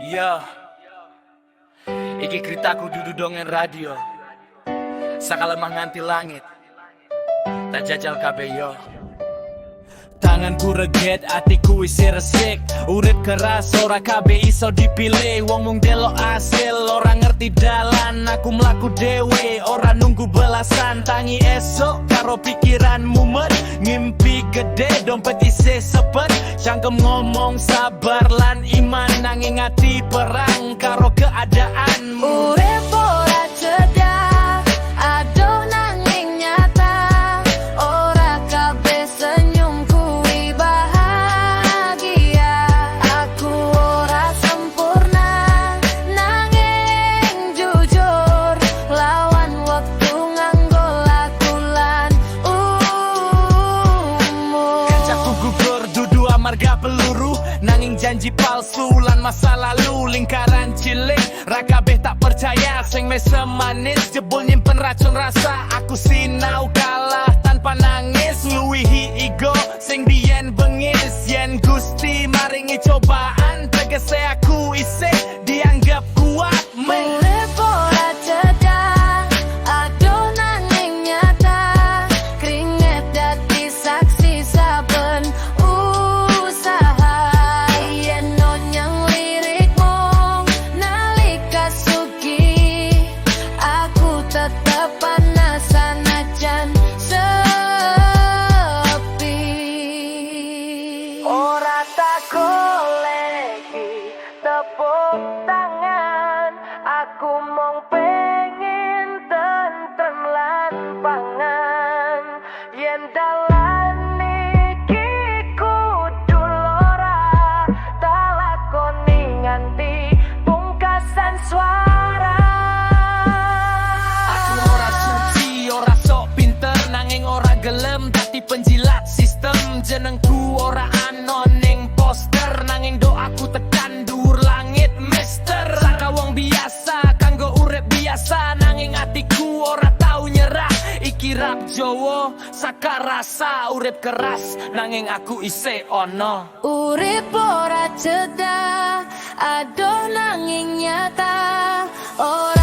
Iya, iki ceritaku dudu dongeng radio. Sakalemah nganti langit, tak jajal kabeh yo. Tanganku reget, atiku isi resik. Urip keras, ora kabeh iso dipilih. Wong mung delok hasil, ora ngerti dalan. Aku mlaku dewe, ora nunggu belasan. Tangi esok, karo pikiran mumet. Ngimpi gede, dompet isi sepet. Cangkem ngomong sabar lan iman. Nanging ati perang, karo keadaanmu. Urip ora cedak, aduh nanging nyata. Ora kabeh senyum kuwi bahagia. Aku ora sempurna, nanging jujur. Lawan waktu nganggo lakulan umur. Kancaku gugur dudu amarga peluru. Nanging janji palsu lan masa lalu. Lingkaran cilik, rakabeh tak percaya. Sing mesem manis, jebul nyimpen racun rasa. Aku sinau kalah tanpa nangis. Luwihi ego, sing biyen bengis. Yen Gusti maringi cobaan, tegese aku isih dianggap kuat. Urip ora cedak, aduh nanging nyata. Keringet dadi saksi saben usaha. Yen nyong lirik mung nalika sugi, aku tetep panas sanajan sepi. Ora tak goleki tepuk tangan, aku mung pengen tentrem lan pangan. Yen dalan iki kudu lora, tak lakoni nganti pungkasan suara. Aku ora suci, ora sok pinter. Nanging ora gelem dadi penjilat sistem. Jenengku ora anon ning poster. Nanging doaku tekan dhuwur langit mister. Saka wong biasa, kanggo urip biasa. Nanging atiku ora tau nyerah. Iki rap Jawa, saka rasa. Urip keras, nanging aku isih ono. Urip ora cedak, aduh nanging nyata. Ora